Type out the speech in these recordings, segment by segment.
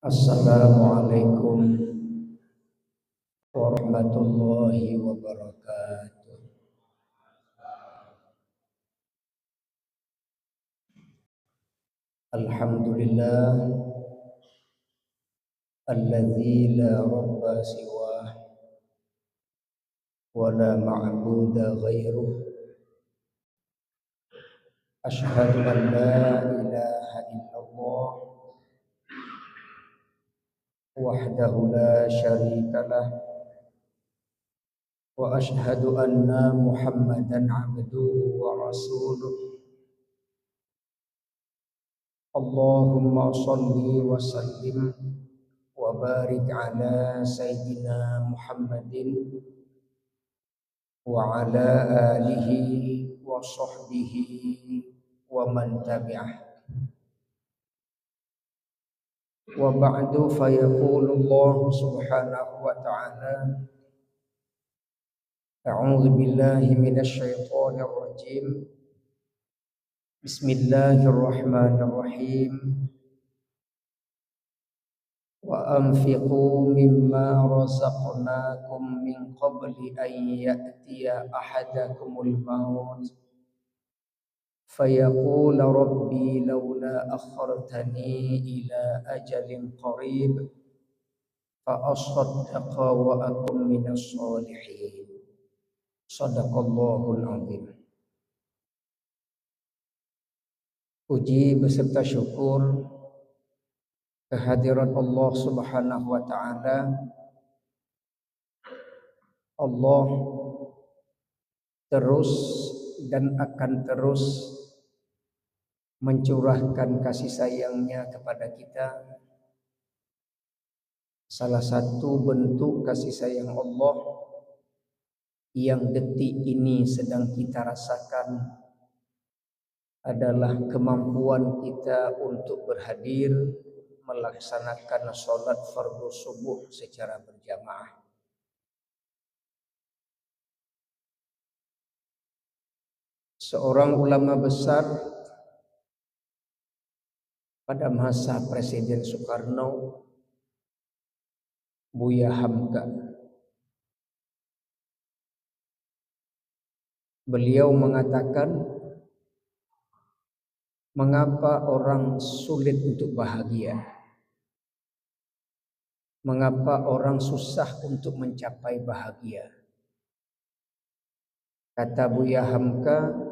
Assalamualaikum warahmatullahi wabarakatuh. Alhamdulillah alladzi la rabba siwah wa la ma'buda ghairuh. Ashhadu an la ilaha illallah wahdahu la syarika lah wa ashhadu anna Muhammadan abduhu wa rasuluh. Allahumma salli wa sallim wa barik ala sayyidina Muhammadin wa ala alihi wa sahbihi wa man tabi'ah. Wa ba'du fa yaqulu Allah subhanahu wa ta'ala a'udzu billahi minasy syaithanir rajim. Bismillahirrahmanirrahim. Wa anfiqu mimma razaqnakum min qabli an ya'tiya ahadakumul maut fayaqul rabbi laula akhartani ila ajalin qarib fa asaddaqa wa akun minas sholihin. Shadaqallahul azim. Puji beserta syukur kehadirat Allah Subhanahu wa taala. Allah terus dan akan terus mencurahkan kasih sayangnya kepada kita. Salah satu bentuk kasih sayang Allah yang detik ini sedang kita rasakan adalah kemampuan kita untuk berhadir melaksanakan sholat fardu subuh secara berjamaah. Seorang ulama besar pada masa Presiden Soekarno, Buya Hamka, beliau mengatakan, mengapa orang sulit untuk bahagia? Mengapa orang susah untuk mencapai bahagia? Kata Buya Hamka,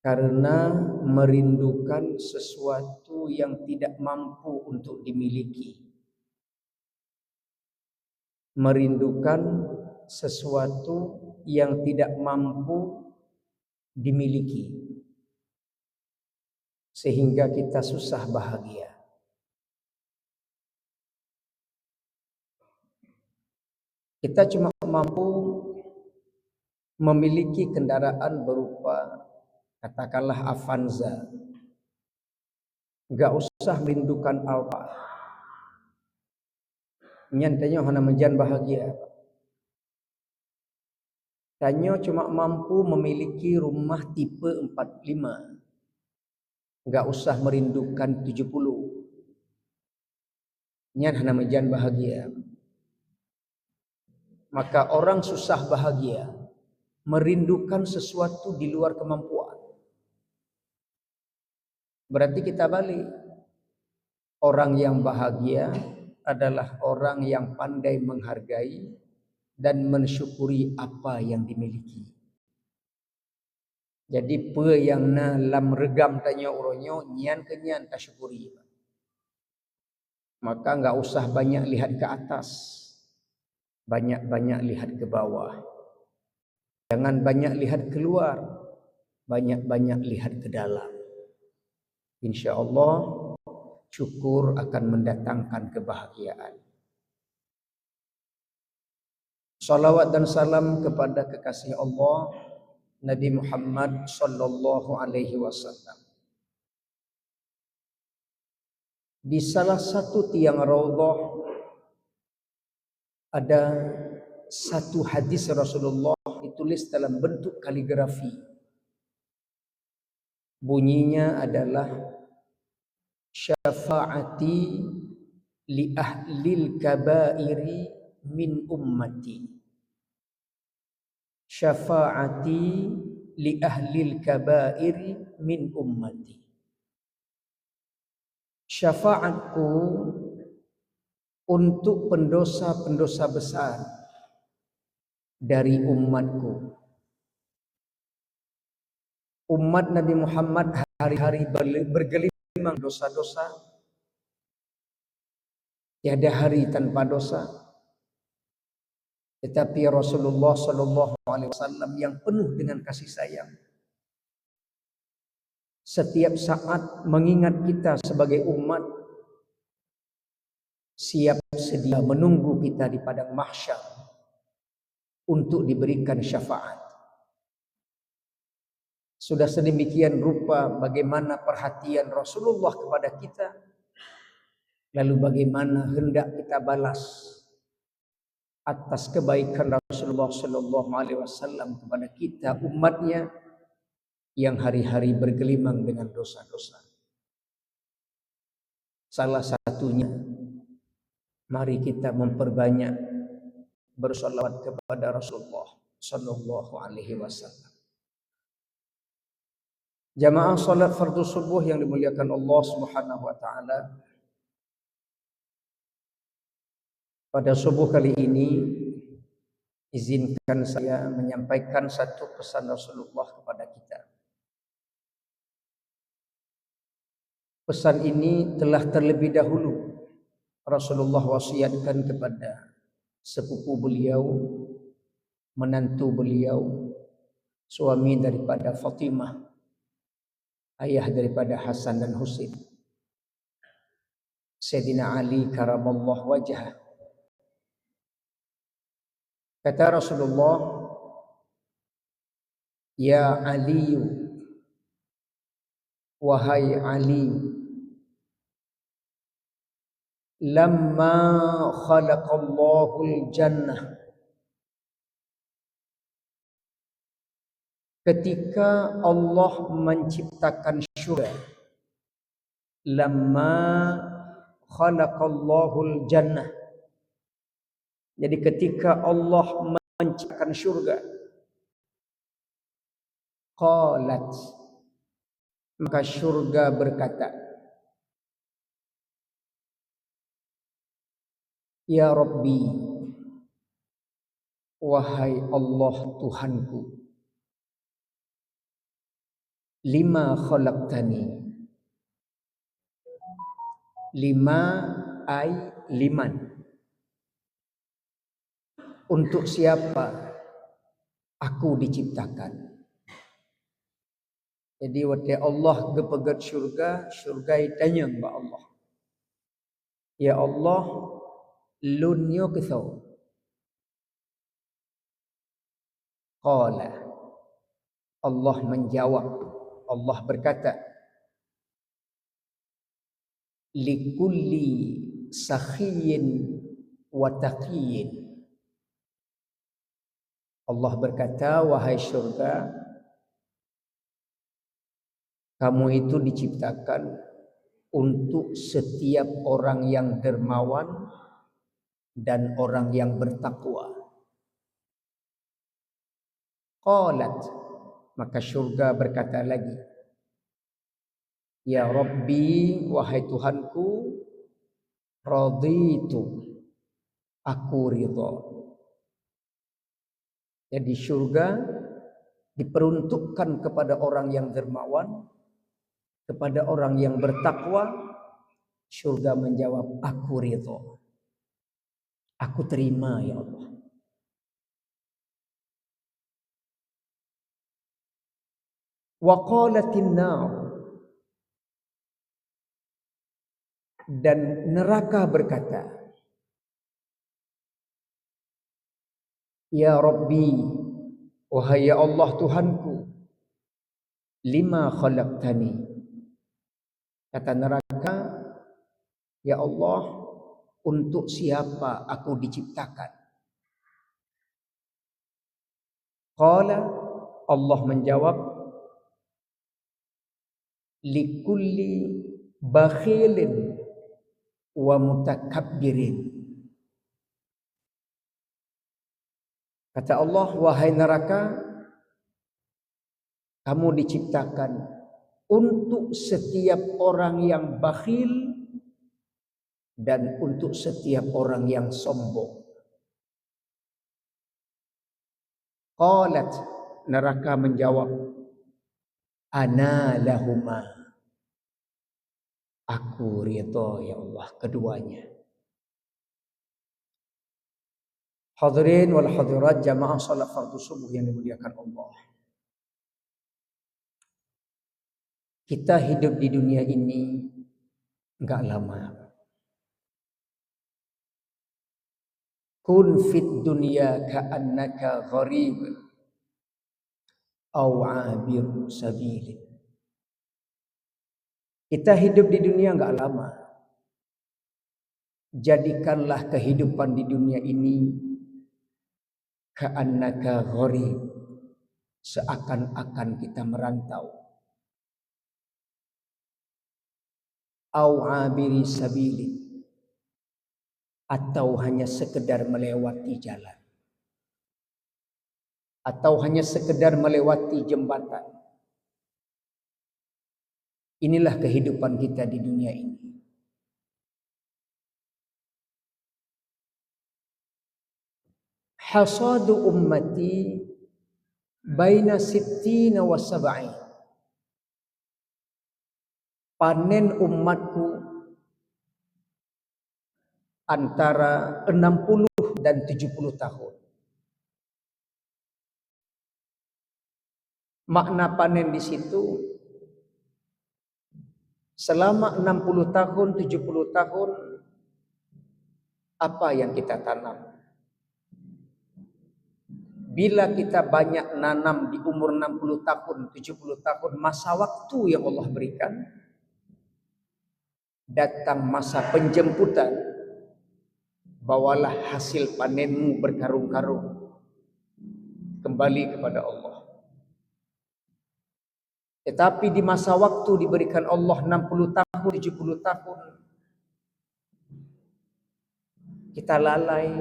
karena merindukan sesuatu yang tidak mampu untuk dimiliki. Merindukan sesuatu yang tidak mampu dimiliki, sehingga kita susah bahagia. Kita cuma mampu memiliki kendaraan berupa katakanlah Avanza. Enggak usah merindukan Alfa. Nyantanya hana menjan bahagia. Tanyo cuma mampu memiliki rumah tipe 45. Enggak usah merindukan 70. Nyan hana menjan bahagia. Maka orang susah bahagia merindukan sesuatu di luar kemampuan. Berarti kita balik. Orang yang bahagia adalah orang yang pandai menghargai dan mensyukuri apa yang dimiliki. Jadi pe yang na lam regam tanya uronyo nyan kenyan tak syukuri. Maka enggak usah banyak lihat ke atas. Banyak-banyak lihat ke bawah. Jangan banyak lihat keluar. Banyak-banyak lihat ke dalam. InsyaAllah syukur akan mendatangkan kebahagiaan. Salawat dan salam kepada kekasih Allah Nabi Muhammad sallallahu alaihi wasallam. Di salah satu tiang raudhah ada satu hadis Rasulullah ditulis dalam bentuk kaligrafi. Bunyinya adalah syafaati li ahlil kabairi min ummati. Syafaati li ahlil kabairi min ummati. Syafaatku untuk pendosa-pendosa besar dari umatku. Umat Nabi Muhammad hari-hari bergelimang dosa-dosa. Tiada hari tanpa dosa. Tetapi Rasulullah sallallahu alaihi wasallam yang penuh dengan kasih sayang setiap saat mengingat kita sebagai umat, siap sedia menunggu kita di padang mahsyar untuk diberikan syafaat. Sudah sedemikian rupa bagaimana perhatian Rasulullah kepada kita, lalu bagaimana hendak kita balas atas kebaikan Rasulullah sallallahu alaihi wasallam kepada kita umatnya yang hari-hari bergelimang dengan dosa-dosa. Salah satunya, mari kita memperbanyak bersolawat kepada Rasulullah sallallahu alaihi wasallam. Jamaah salat fardu subuh yang dimuliakan Allah Subhanahu wa taala. Pada subuh kali ini izinkan saya menyampaikan satu pesan Rasulullah kepada kita. Pesan ini telah terlebih dahulu Rasulullah wasiatkan kepada sepupu beliau, menantu beliau, suami daripada Fatimah, ayah daripada Hasan dan Husain, Sayyidina Ali karamallahu wajhah. Kata Rasulullah, ya Ali, wahai Ali, lamma khalaqallahu al-jannah, ketika Allah menciptakan syurga. Lamma khalaqallahu al-jannah, jadi ketika Allah menciptakan syurga. Qalat, maka syurga berkata, ya Rabbi, wahai Allah Tuhanku, lima khalaqtani. Lima ay liman, untuk siapa aku diciptakan. Jadi waktu Allah gepegat syurga, syurga tanya kepada Allah, ya Allah, lunyo kesau. Qala, Allah menjawab, Allah berkata, likulli sakhiyin wa taqiyin. Allah berkata, wahai syurga, kamu itu diciptakan untuk setiap orang yang dermawan dan orang yang bertakwa. Qalat, maka syurga berkata lagi, ya Rabbi, wahai Tuhanku, raditu, aku ridha. Jadi syurga diperuntukkan kepada orang yang dermawan, kepada orang yang bertakwa. Syurga menjawab, aku ridha, aku terima ya Allah. Wa qalatin nar, dan neraka berkata, ya Rabbi, wahai ya Allah Tuhanku, lima khalaqtani. Kata neraka, ya Allah, untuk siapa aku diciptakan? Qala, Allah menjawab, likulli bakhilin wa mutakabbirin. Kata Allah, wahai neraka, kamu diciptakan untuk setiap orang yang bakhil dan untuk setiap orang yang sombong. Qalat, neraka menjawab, ana lahuma, aku ridha ya Allah keduanya. Hadirin wal hadirat jamaah salat fardu subuh yang dimuliakan Allah. Kita hidup di dunia ini enggak lama. Kun fit dunya ka'annaka gharib aw 'abir sabil. Kita hidup di dunia enggak lama. Jadikanlah kehidupan di dunia ini ka'annaka gharib, seakan-akan kita merantau. Aw 'abiri sabili, atau hanya sekedar melewati jalan, atau hanya sekedar melewati jembatan. Inilah kehidupan kita di dunia ini. Hasadu ummati baina sittina wa sab'in. Panen umatku antara 60 dan 70 tahun. Makna panen di situ, selama 60 tahun, 70 tahun, apa yang kita tanam? Bila kita banyak nanam di umur 60 tahun, 70 tahun, masa waktu yang Allah berikan, datang masa penjemputan, bawalah hasil panenmu berkarung-karung kembali kepada Allah. Tetapi di masa waktu diberikan Allah 60 tahun, 70 tahun, kita lalai,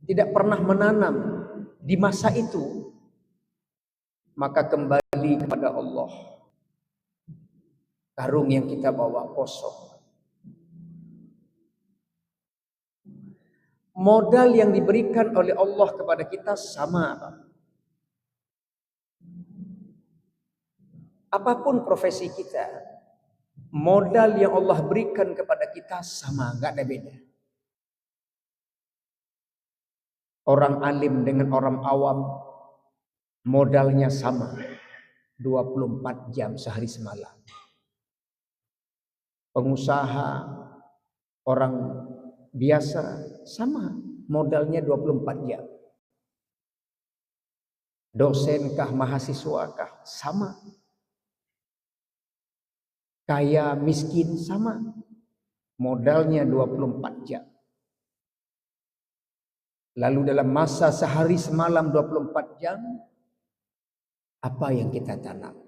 tidak pernah menanam di masa itu, maka kembali kepada Allah. Karung yang kita bawa kosong. Modal yang diberikan oleh Allah kepada kita sama. Apapun profesi kita, modal yang Allah berikan kepada kita sama, enggak ada beda. Orang alim dengan orang awam modalnya sama, 24 jam sehari semalam. Pengusaha, orang biasa sama, modalnya 24 jam. Dosenkah, mahasiswakah, sama. Kaya, miskin, sama. Modalnya 24 jam. Lalu dalam masa sehari semalam 24 jam, apa yang kita tanam?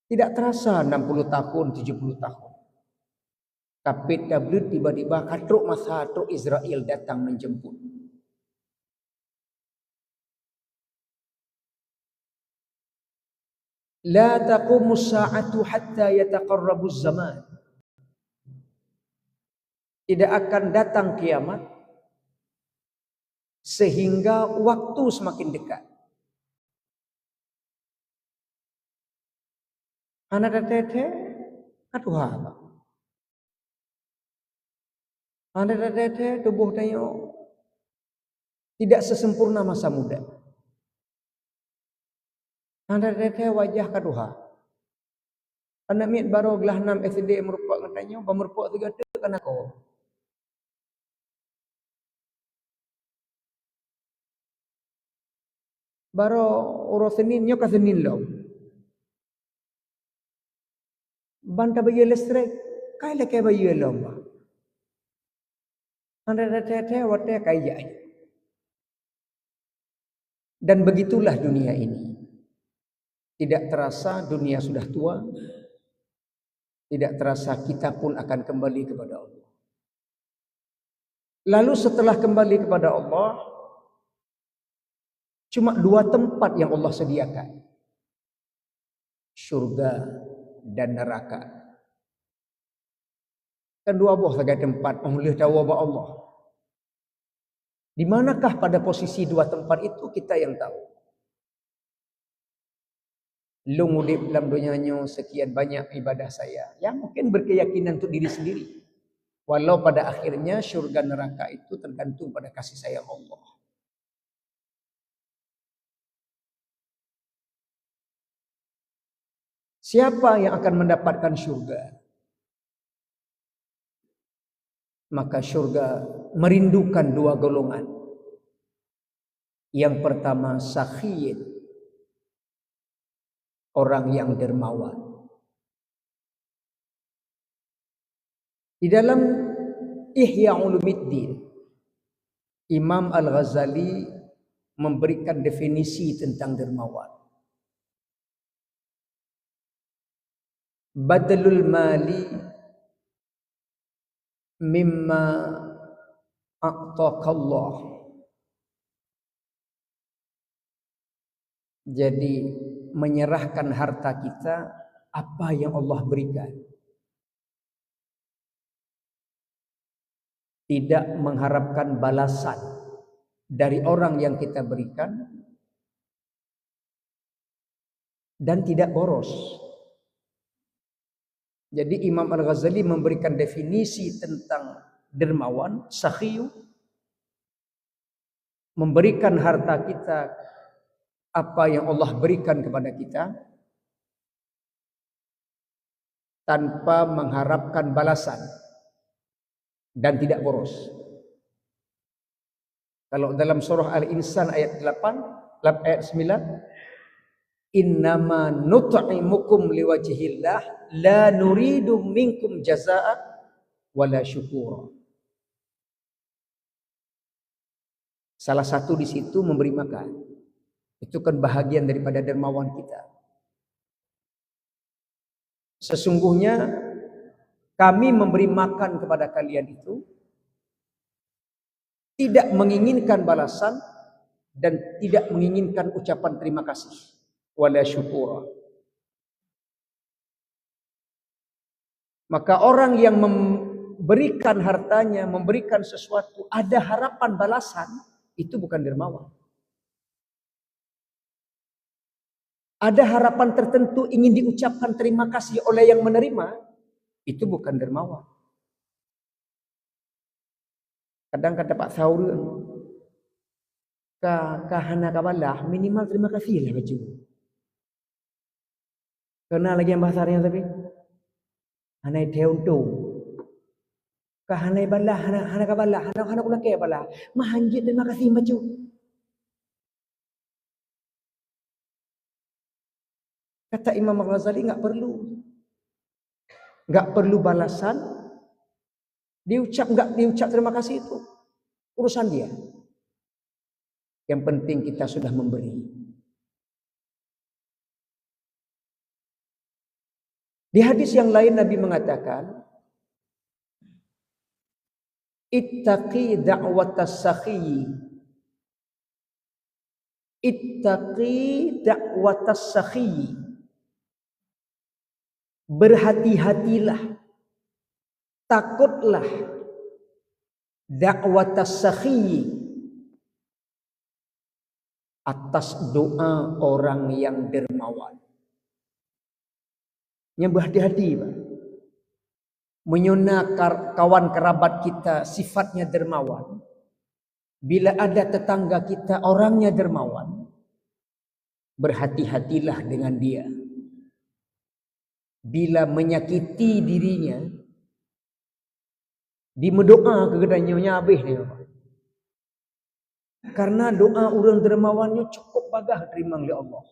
Tidak terasa 60 tahun, 70 tahun. Tapi tiba-tiba katruk masa truk Israel datang menjemput. La taqumus sa'atu hatta yataqarrabuz zaman. Tidak akan datang kiamat sehingga waktu semakin dekat. Anak tete, aduh apa? Anak tete tubuh tayo tidak sesempurna masa muda. Anak tete wajah kaduha. Anak miat baru gelah 6 SD merupak katanya, merupak 3 kan aku. Baru urus Senin nyo ka Senin lo. Banta bayi listrik, kaya leke bayi lo ba. Anda tete wate kaya. Dan begitulah dunia ini. Tidak terasa dunia sudah tua. Tidak terasa kita pun akan kembali kepada Allah. Lalu setelah kembali kepada Allah, cuma 2 tempat yang Allah sediakan. Surga dan neraka. Kan 2 buah saja tempat oleh tahu Allah. Di manakah pada posisi 2 tempat itu kita yang tahu. Lu ngudip dalam dunianya sekian banyak ibadah saya. Ya mungkin berkeyakinan untuk diri sendiri. Walau pada akhirnya syurga neraka itu tergantung pada kasih sayang Allah. Siapa yang akan mendapatkan syurga? Maka syurga merindukan 2 golongan. Yang pertama sakhiyin, orang yang dermawan. Di dalam Ihya Ulumuddin, Imam Al-Ghazali memberikan definisi tentang dermawan. Badalul mali mimma a'taqallah. Jadi menyerahkan harta kita apa yang Allah berikan. Tidak mengharapkan balasan dari orang yang kita berikan dan tidak boros. Jadi Imam Al-Ghazali memberikan definisi tentang dermawan, sakhiyu, memberikan harta kita apa yang Allah berikan kepada kita tanpa mengharapkan balasan dan tidak boros. Kalau dalam surah Al-Insan ayat 8, ayat 9, innama nut'imukum liwajhillah la nuridu minkum jazaa'a wala syukura. Salah satu di situ memberi makan. Itu kan bahagian daripada dermawan kita. Sesungguhnya kami memberi makan kepada kalian itu tidak menginginkan balasan dan tidak menginginkan ucapan terima kasih. Wala syukura. Maka orang yang memberikan hartanya, memberikan sesuatu, ada harapan balasan, itu bukan dermawan. Ada harapan tertentu ingin diucapkan terima kasih oleh yang menerima, itu bukan dermawan. Kadang kata Pak Saur, kahana kabalah minimal terima kasih lah baju. Kenal lagi yang bahasanya tapi, hanai teuntu, kahanai balah, hana kabalah, hana ulah kaya balah, mahanjit terima kasih baju. Kata Imam Al-Ghazali enggak perlu balasan. Enggak diucap terima kasih itu urusan dia. Yang penting kita sudah memberi. Di hadis yang lain Nabi mengatakan, ittaqi da'watas sakhi. Ittaqi da'watas sakhi. Berhati-hatilah, takutlah da'watas sakhi, atas doa orang yang dermawan. Yang berhati-hati, Pak. Menyona kawan kerabat kita sifatnya dermawan. Bila ada tetangga kita orangnya dermawan, berhati-hatilah dengan dia. Bila menyakiti dirinya, di mendoa kegedanyonya habis dia. Karena doa orang dermawannya cukup bagah terima oleh Allah.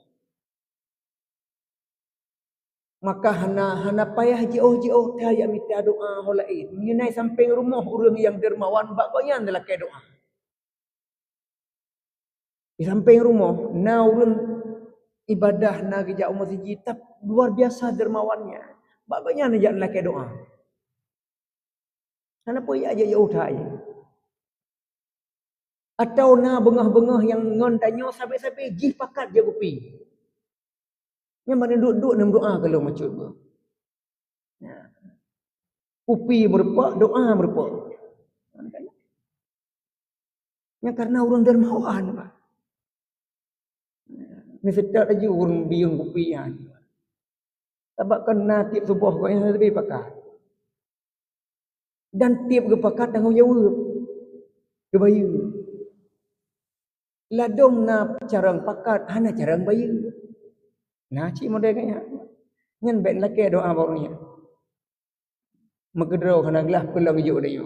Maka hana payah jauh kaya minta doa holain. Menyenai sampai rumah orang yang dermawan bagaian adalah kaya doa. Di samping rumah, naurun ibadah na geja umur siji tap luar biasa dermawannya. Bagainya nak jalan laki doa. Kenapa ya aja jauh dah aja. Atau na bengah-bengah yang ngon tanya sampai-sampai gih pakat dia kopi. Yang mana duduk nak doa kalau macam tu. Kopi berupa doa berupa. Yang karena orang dermawan Pak. Ni sedap aja orang biung kopi kan. Sebab kena tip subuh kau yang lebih pakat. Dan tip ke pakat tanggungjawab. Kebaya. Ladong na carang pakat, hana carang bayu. Nah, cik model kaya. Nyan bet laki doa barunya. Magedro kana gelah pulang juk dayu.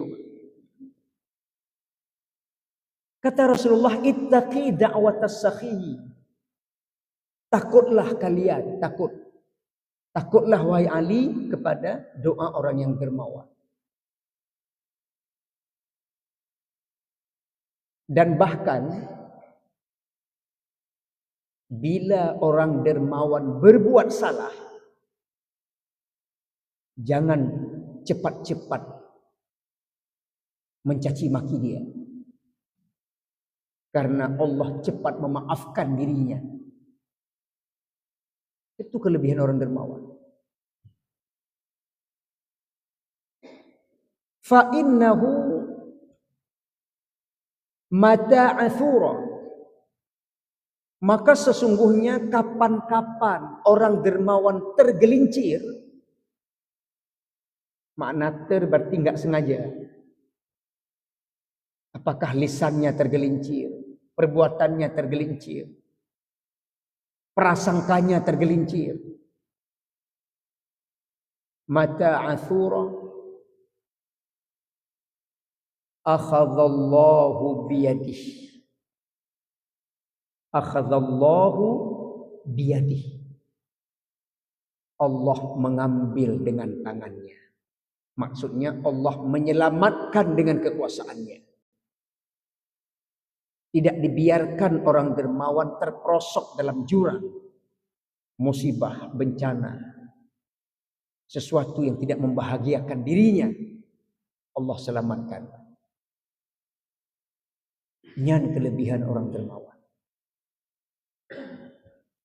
Kata Rasulullah, ittaqi da'watas sakhi. Takutlah kalian, takut. Takutlah wahai Ali kepada doa orang yang dermawan. Dan bahkan bila orang dermawan berbuat salah, jangan cepat-cepat mencaci maki dia. Karena Allah cepat memaafkan dirinya. Itu kelebihan orang dermawan. Fa innahu mata athura. Maka sesungguhnya kapan-kapan orang dermawan tergelincir, makna berarti enggak sengaja. Apakah lisannya tergelincir, perbuatannya tergelincir, prasangkanya tergelincir. Mata athura akhadallahu biyadihi. Akhadallahu biyadihi. Allah mengambil dengan tangannya. Maksudnya Allah menyelamatkan dengan kekuasaannya. Tidak dibiarkan orang dermawan terperosok dalam jurang musibah, bencana, sesuatu yang tidak membahagiakan dirinya. Allah selamatkan. Nyan kelebihan orang dermawan.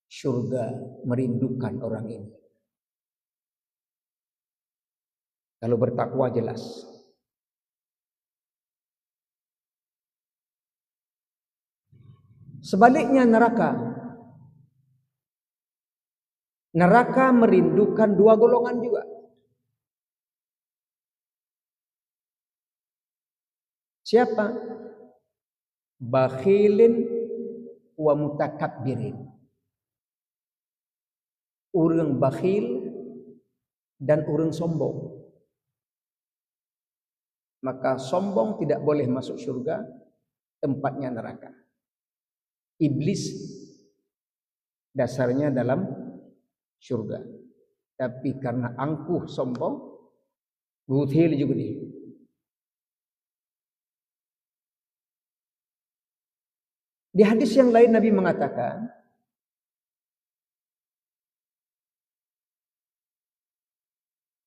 Surga merindukan orang ini. Kalau bertakwa jelas. Sebaliknya neraka. Neraka merindukan dua golongan juga. Siapa? Bakhilin wa mutakabbirin. Orang bakhil dan orang sombong. Maka sombong tidak boleh masuk surga, tempatnya neraka. Iblis dasarnya dalam surga. Tapi karena angkuh sombong, buthil juga dia. Di hadis yang lain Nabi mengatakan,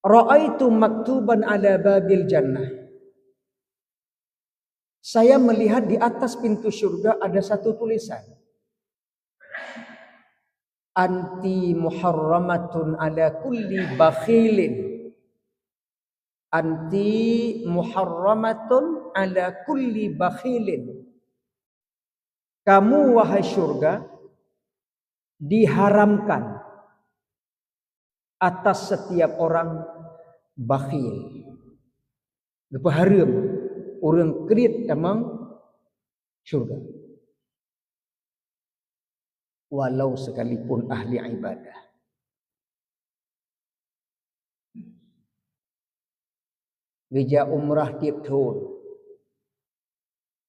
Ra'aitu maktuban ala babil jannah. Saya melihat di atas pintu surga ada satu tulisan. Anti muharramatun ala kulli bakhilin. Anti muharramatun ala kulli bakhilin. Kamu wahai surga diharamkan atas setiap orang bakhil. Haram orang kredit emang surga. Walau sekalipun ahli ibadah. Geja umrah tiap tahun.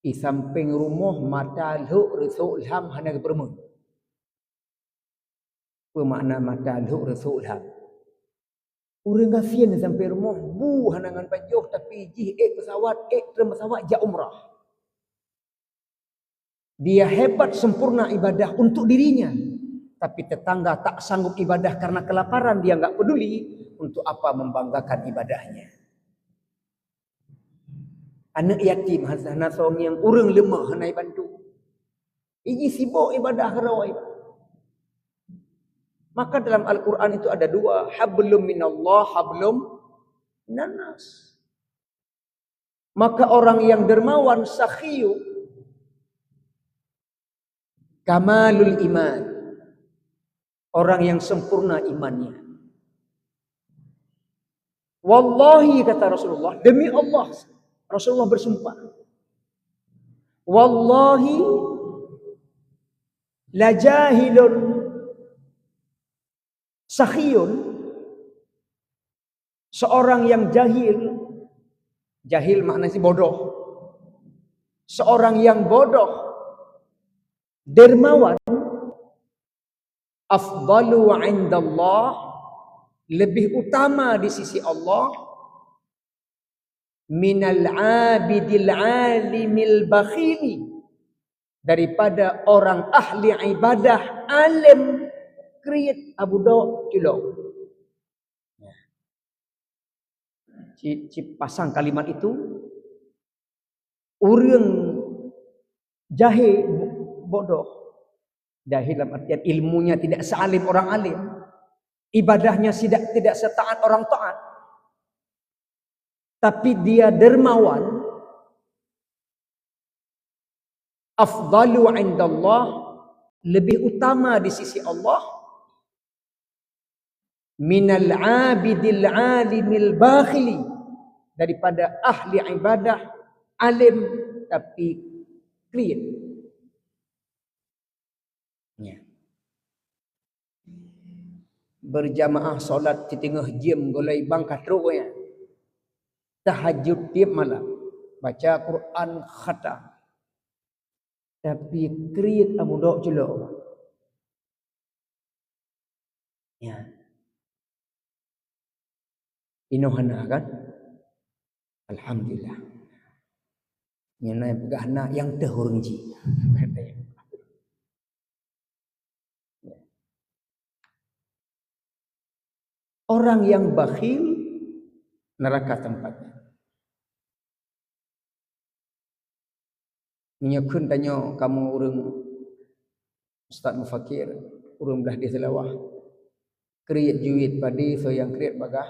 Di samping rumah mata lhuk resul ham hana bermun. Apa makna mata lhuk resul ham? Orang gafian sampai rumah bu hanangan pajuh tapi jih pesawat term pesawat ja umrah. Dia hebat sempurna ibadah untuk dirinya. Tapi tetangga tak sanggup ibadah karena kelaparan, dia enggak peduli. Untuk apa membanggakan ibadahnya? Anak yatim hazana som yang urang lemah hanai bantu. Iji sibuk ibadah harawai. Maka dalam Al-Quran itu ada dua. Hablum minallah, hablum minannas. Maka orang yang dermawan, sakhiyu, kamalul iman. Orang yang sempurna imannya. Wallahi kata Rasulullah, demi Allah, Rasulullah bersumpah. Wallahi la jahilun sakhiyun. Seorang yang jahil, jahil maknanya bodoh. Seorang yang bodoh, dermawan, afdalu 'indallah, lebih utama di sisi Allah, minal 'abidil 'alimil bakhili, daripada orang ahli ibadah alim kriit Abu Daud kilo. Pasang kalimat itu, urang jahil bodoh. Jahil dalam artian ilmunya tidak sealim orang alim. Ibadahnya tidak setaat orang taat. Tapi dia dermawan. Afdalu 'indallah, lebih utama di sisi Allah. Minal 'abidil 'alimil bakhili, daripada ahli ibadah alim tapi kriit. Berjamaah solat di tengah jam golai bangkat rohnya. Tahajud tiap malam. Baca Quran khatam. Tapi kriit Abu Daud celok. Ya. Inohana kan? Alhamdulillah. Nyana pegahna yang tehurungji. Orang yang bakhil, neraka tempatnya. Menyekun tanya kamu urang Ustaz Mufakir, urang belah di selawah. Kriit juit padi so yang kriit bagah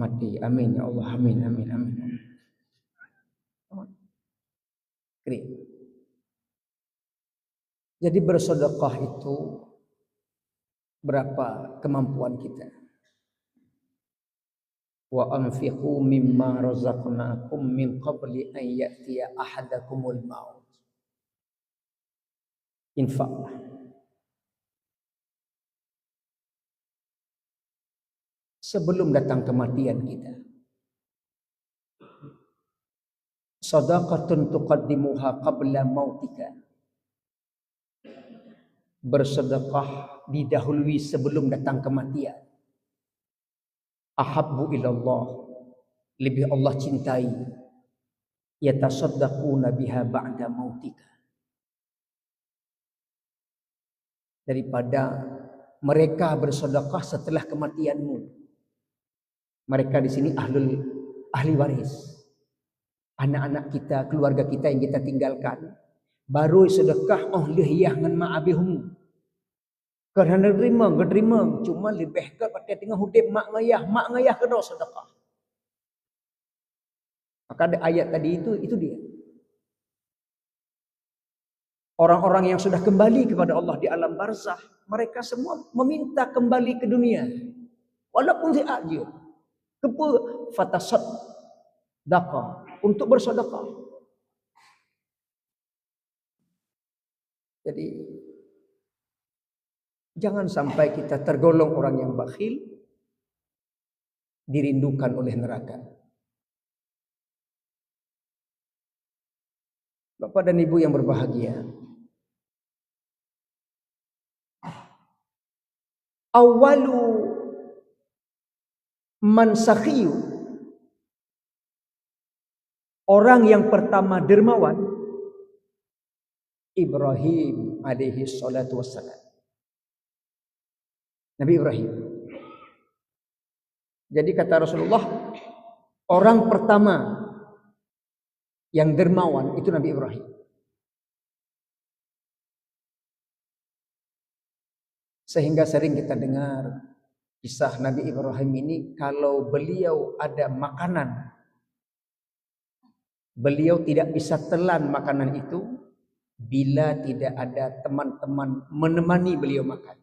mati. Amin ya Allah, amin amin amin. Kriit. Jadi bersedekah itu berapa kemampuan kita. Wa anfiqu mimma razaqnakum min qabli an ya'tiya ahadakumul maut. Infaklah. Sebelum datang kematian kita. Sadaqatun tuqaddimuha qabla mautika. Bersedekah didahului sebelum datang kematian. Ahabbu ilallah, lebih Allah cintai. Yatasaddaquna biha ba'da mautika, daripada mereka bersedekah setelah kematianmu. Mereka di sini ahli waris. Anak-anak kita, keluarga kita yang kita tinggalkan. Baru sedekah lihiyah ngan ma'abihum. Kerana terima, cuma lebih ke pada tengah hudib mak ngayah kena sedekah. Maka ada ayat tadi itu dia. Orang-orang yang sudah kembali kepada Allah di alam barzah, mereka semua meminta kembali ke dunia. Walaupun siap je. Kepa fatasaddaqa, untuk bersedekah. Jadi jangan sampai kita tergolong orang yang bakhil, dirindukan oleh neraka. Bapak dan Ibu yang berbahagia, awalu man sakhiyu, orang yang pertama dermawan, Ibrahim alaihi salatu wassalam. Nabi Ibrahim. Jadi kata Rasulullah, orang pertama yang dermawan itu Nabi Ibrahim. Sehingga sering kita dengar kisah Nabi Ibrahim ini, kalau beliau ada makanan, beliau tidak bisa telan makanan itu bila tidak ada teman-teman menemani beliau makan.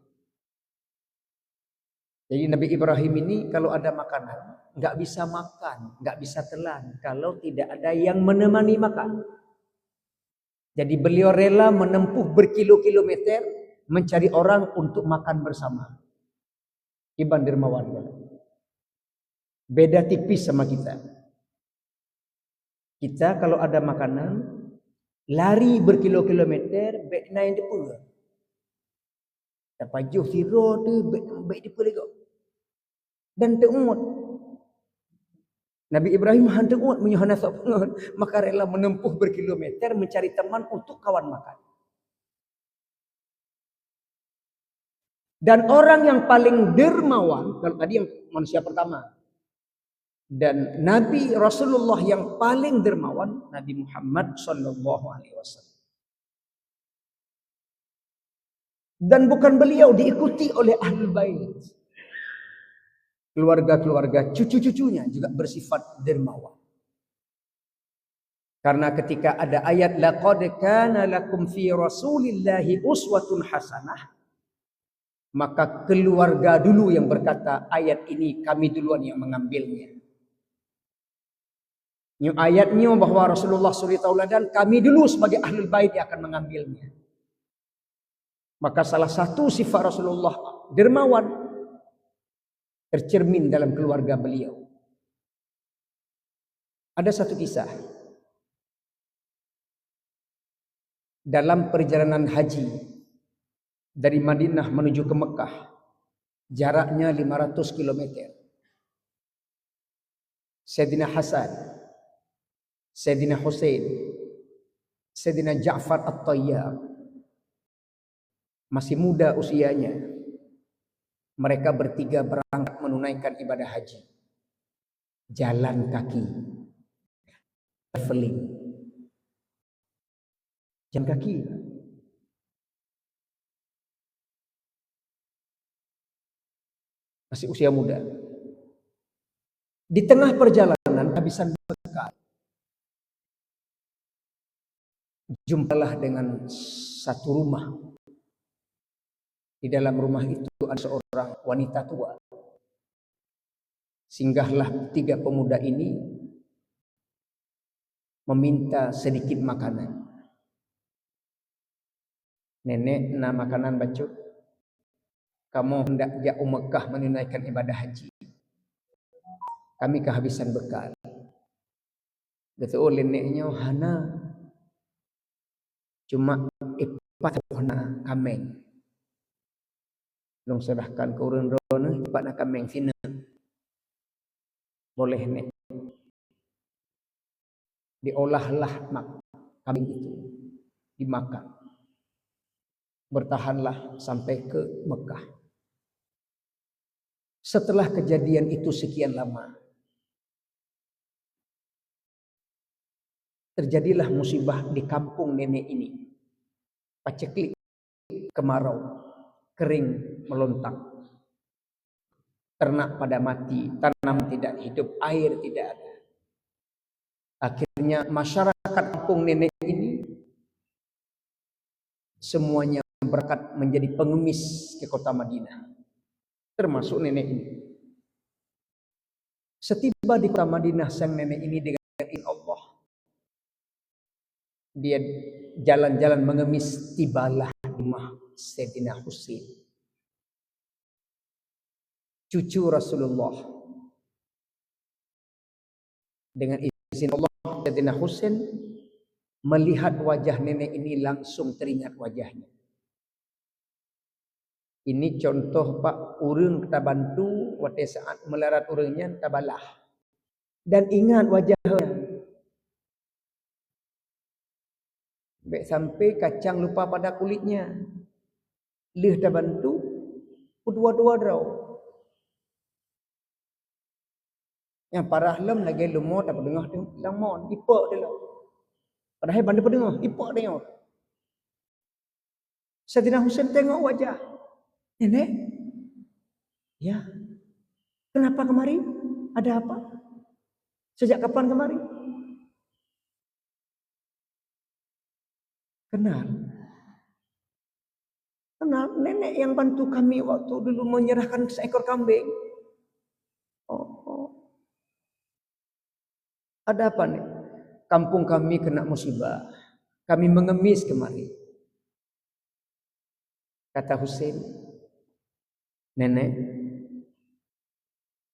Jadi Nabi Ibrahim ini kalau ada makanan nggak bisa makan, nggak bisa telan kalau tidak ada yang menemani makan. Jadi beliau rela menempuh berkilo-kilometer mencari orang untuk makan bersama. Iban dermawan. Beda tipis sama kita. Kita kalau ada makanan lari berkilo-kilometer baik naik depan. Dapat jauh siro tu baik depan lagi. Dan teumut. Nabi Ibrahim hantu umat menyuhana sapngon, maka rela menempuh berkilometer mencari teman untuk kawan makan. Dan orang yang paling dermawan, kalau tadi yang manusia pertama, dan Nabi Rasulullah yang paling dermawan, Nabi Muhammad sallallahu alaihi wasallam. Dan bukan beliau, diikuti oleh Ahlul Bait. Keluarga-keluarga cucu-cucunya juga bersifat dermawan. Karena ketika ada ayat laqad kana lakum fi rasulillahi uswatun hasanah, maka keluarga dulu yang berkata ayat ini kami duluan yang mengambilnya. Ini ayatnya bahwa Rasulullah suri tauladan, kami dulu sebagai Ahlul Bait yang akan mengambilnya. Maka salah satu sifat Rasulullah dermawan tercermin dalam keluarga beliau. Ada satu kisah. Dalam perjalanan haji dari Madinah menuju ke Mekah, jaraknya 500 km. Sayyidina Hasan, Sayyidina Husain, Sayyidina Ja'far At-Tayyar masih muda usianya. Mereka bertiga berangkat menunaikan ibadah haji. Jalan kaki. Traveling. Jalan kaki. Masih usia muda. Di tengah perjalanan habisan bekal. Jumpalah dengan satu rumah. Di dalam rumah itu ada seorang wanita tua. Singgahlah tiga pemuda ini meminta sedikit makanan. Nenek, na makanan bacut. Kamu hendak jauh Mekah menunaikan ibadah haji. Kami kehabisan bekal. Kata neneknya, hana cuma ipat na kameng. Long serahkan ke urun rona ipat na kameng sini. Boleh nek. Diolahlah kambing itu, dimakan. Bertahanlah sampai ke Mekah. Setelah kejadian itu sekian lama, terjadilah musibah di kampung nenek ini. Paceklik, kemarau, kering, melontak. Ternak pada mati, tanam tidak hidup, air tidak ada. Akhirnya masyarakat kampung nenek ini semuanya berangkat menjadi pengemis ke kota Madinah. Termasuk nenek ini. Setiba di kota Madinah sang nenek ini dengan izin Allah, dia jalan-jalan mengemis, tibalah di rumah Sayyidina Husain, cucu Rasulullah. Dengan izin Allah, Sayyidina Husain melihat wajah nenek ini langsung teringat wajahnya. Ini contoh Pak, urang kita bantu waktu saat melarat urangnya kita balah. Dan ingat wajahnya. Baik sampai kacang lupa pada kulitnya. Lih dah bantu, kedua-dua draw. Yang parah lem lagi lumur tak pedengah tu, lamon, ipak dia lah. Padahal bandar pedengah, ipak dia. Saidina Husain tengok wajah. Nenek, ya, kenapa kemari? Ada apa? Sejak kapan kemari? Kenal. Kenal nenek yang bantu kami waktu dulu menyerahkan seekor kambing. Oh. Ada apa nih? Kampung kami kena musibah. Kami mengemis kemari. Kata Husain, nenek,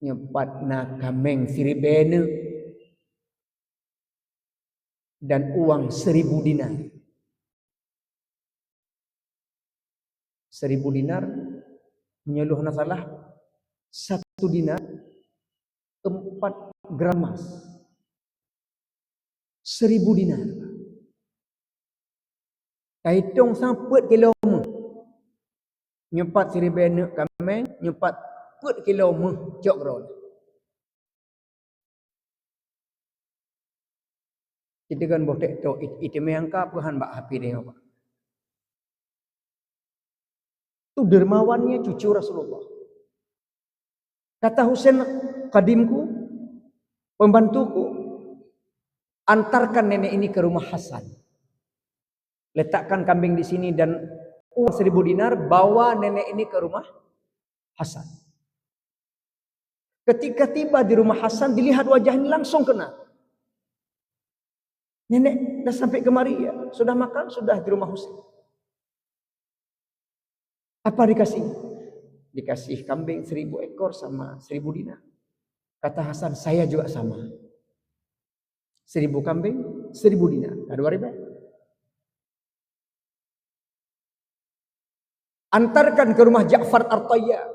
nyepat na kameng siribene dan uang 1000 dinar. 1000 dinar menyeluh na salah 1 dinar 4 gram emas. 1000 dinar. Kaitung sampai kilo mu. Nyepat siribene kameng, nyepat put kilo mu jok ron. Kita kan botek to itu mengangka Tuhan bak hapi dia apa. Itu dermawannya cucu Rasulullah. Kata Husain kadimku, pembantuku, antarkan nenek ini ke rumah Hasan. Letakkan kambing di sini dan uang 1000 dinar, bawa nenek ini ke rumah Hasan. Ketika tiba di rumah Hasan, dilihat wajahnya langsung kenal. Nenek dah sampai kemari ya? Sudah makan? Sudah di rumah Husain. Apa dikasih? Dikasih kambing 1000 ekor sama 1000 dinar. Kata Hasan, saya juga sama. 1000 kambing, 1000 dinar. Ada 2000. Antarkan ke rumah Ja'far At-Tayyar.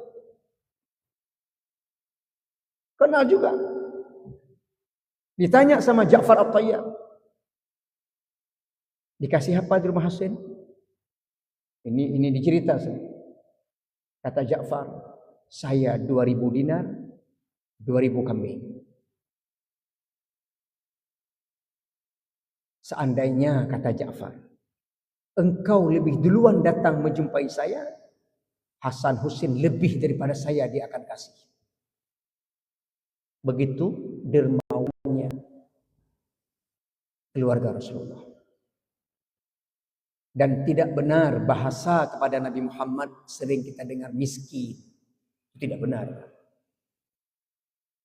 Kenal juga. Ditanya sama Ja'far At-Tayyar. Dikasih apa di rumah Husain? Ini dicerita. Kata Ja'far, saya 2000 dinar, 2000 kambing. Seandainya, kata Ja'far, engkau lebih duluan datang menjumpai saya, Hasan Husain lebih daripada saya dia akan kasih. Begitu dermawannya keluarga Rasulullah. Dan tidak benar bahasa kepada Nabi Muhammad sering kita dengar miskin. Tidak benar.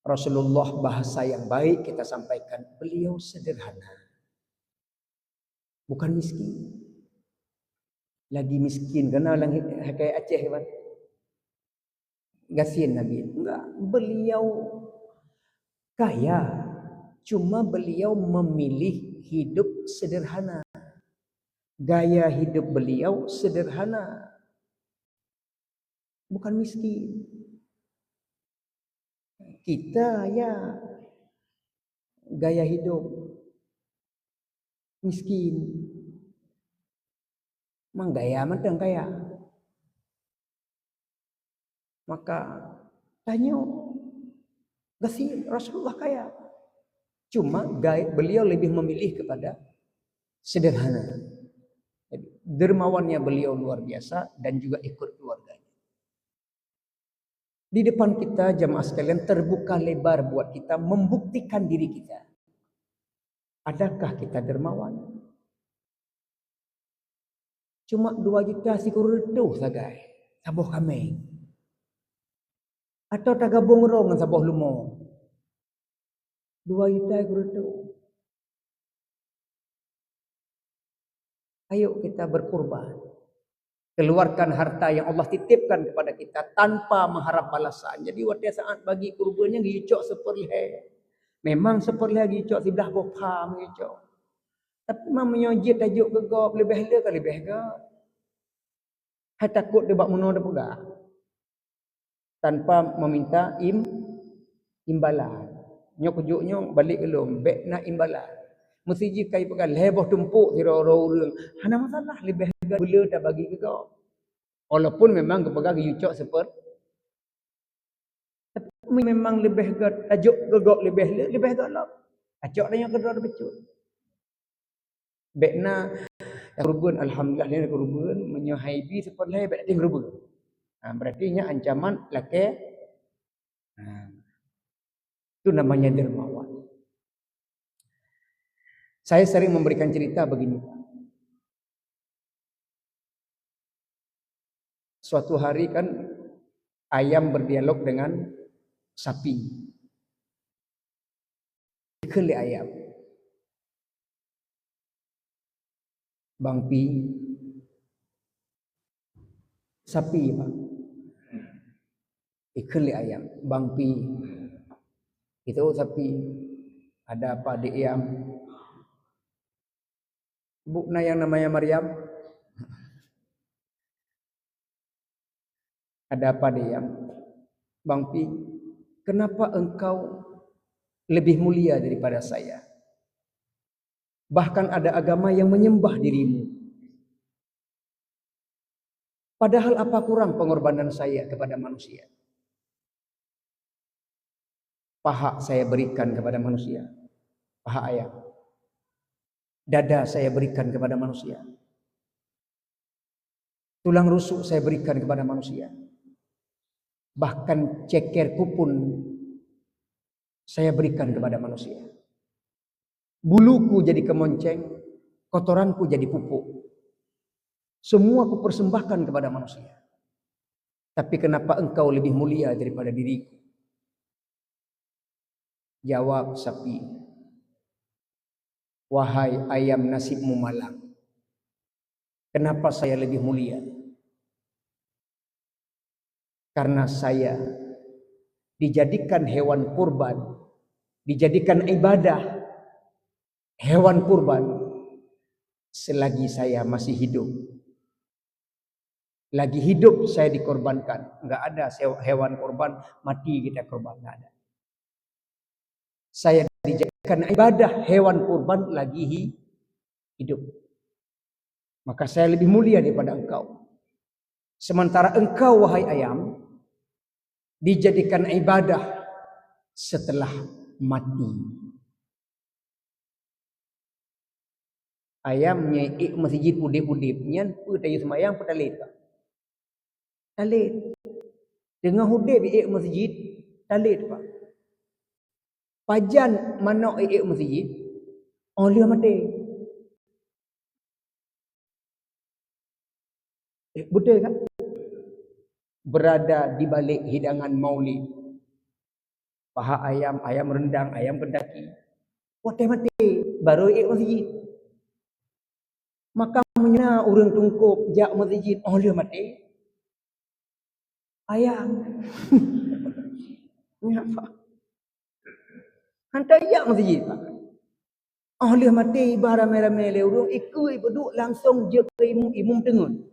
Rasulullah bahasa yang baik kita sampaikan, beliau sederhana. Bukan miskin. Lagi miskin karena orang kayak Aceh kan. Gasin Nabi. Enggak, beliau kaya. Cuma beliau memilih hidup sederhana. Gaya hidup beliau sederhana. Bukan miskin. Kita ya gaya hidup miskin. Mang gaya macam kaya. Maka tanya Gasin Rasulullah kaya. Cuma beliau lebih memilih kepada sederhana. Dermawannya beliau luar biasa dan juga ikut keluarganya. Di depan kita jamaah sekalian terbuka lebar buat kita membuktikan diri kita. Adakah kita dermawan? Cuma 2 juta sikur reduh sagai. Saboh kami. Atau tak gabung rong saboh lumo. 2 juta sikur reduh. Ayo kita berkorban. Keluarkan harta yang Allah titipkan kepada kita tanpa mengharap balasan. Jadi waktu saat bagi kurbannya gicok seperleh. Memang seperleh gicok sebelah bopam gicok. Tapi memang menyojit tajuk gegap lebih le kali lebih gegap. Hai takut dia buat mono dia pegang. Tanpa meminta imbalan. Nyok ujuknya balik belum, bek nak imbalan. Mesti jika ibakan leboh tumpuk kira orang. Hana masalah lebih gula dah bagi ke kau. Walaupun memang kepegang yucok seperti memang lebih tajuk gegok lebih galak. Acok dah yang kedua dah becut. Bekna kurban alhamdulillah ni kurban menyuhaibi seperti lai bek ting kurban. Berarti nya ancaman laki. Itu namanya dermawan. Saya sering memberikan cerita begini. Suatu hari kan ayam berdialog dengan sapi. Keli ayam. Bang Pi. Sapi Pak. Keli ayam. Bang Pi. Itu sapi. Ada apa di ayam? Bukna yang namanya Maryam. Ada apa dia? Bang Pi, kenapa engkau lebih mulia daripada saya? Bahkan ada agama yang menyembah dirimu. Padahal apa kurang pengorbanan saya kepada manusia? Paha saya berikan kepada manusia. Paha ayam. Dada saya berikan kepada manusia. Tulang rusuk saya berikan kepada manusia. Bahkan cekerku pun saya berikan kepada manusia. Buluku jadi kemonceng, kotoranku jadi pupuk. Semua aku persembahkan kepada manusia. Tapi kenapa engkau lebih mulia daripada diriku? Jawab sapi. Wahai ayam nasibmu malang. Kenapa saya lebih mulia? Karena saya dijadikan hewan kurban, dijadikan ibadah hewan kurban selagi saya masih hidup. Lagi hidup saya dikorbankan. Enggak ada hewan kurban mati kita korban, enggak ada. Saya dijadikan ibadah hewan kurban lagi hidup. Maka saya lebih mulia daripada engkau. Sementara engkau wahai ayam dijadikan ibadah setelah mati. Ayam nyai masjid udip-udip nyan pu tayu semayang pu talit. Talit. Dengan hudip masjid talit Pak. Pajan manok masjid oleh mati. Betul kan? Berada di balik hidangan maulid. Paha ayam, ayam rendang, ayam pendaki. Wate mati baru masjid. Maka menyana orang tungkup jak masjid oleh mati. Ayam. Kenapa? Hantar jak masjid Pak. Oleh mati barang-barang le urung ikut duduk langsung je ke imum tengun.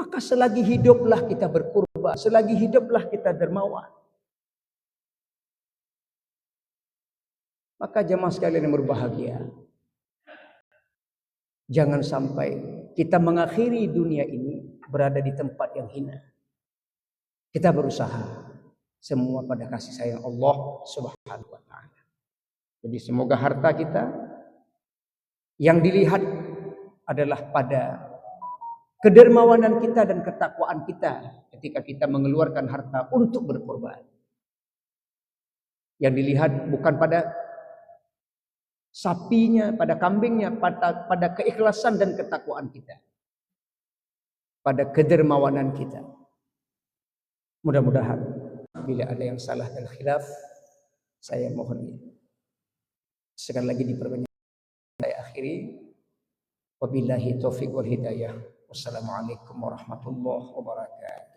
Maka selagi hiduplah kita berkorban, selagi hiduplah kita dermawan. Maka jemaah sekalian yang berbahagia, jangan sampai kita mengakhiri dunia ini berada di tempat yang hina. Kita berusaha semua pada kasih sayang Allah Subhanahu wa taala. Jadi semoga harta kita yang dilihat adalah pada kedermawanan kita dan ketakwaan kita ketika kita mengeluarkan harta untuk berkorban. Yang dilihat bukan pada sapinya, pada kambingnya, pada keikhlasan dan ketakwaan kita. Pada kedermawanan kita. Mudah-mudahan bila ada yang salah dan khilaf, saya mohon sekali lagi diperbanyak. Saya akhiri. Wabillahi taufiq wal hidayah. Wassalamualaikum warahmatullahi wabarakatuh.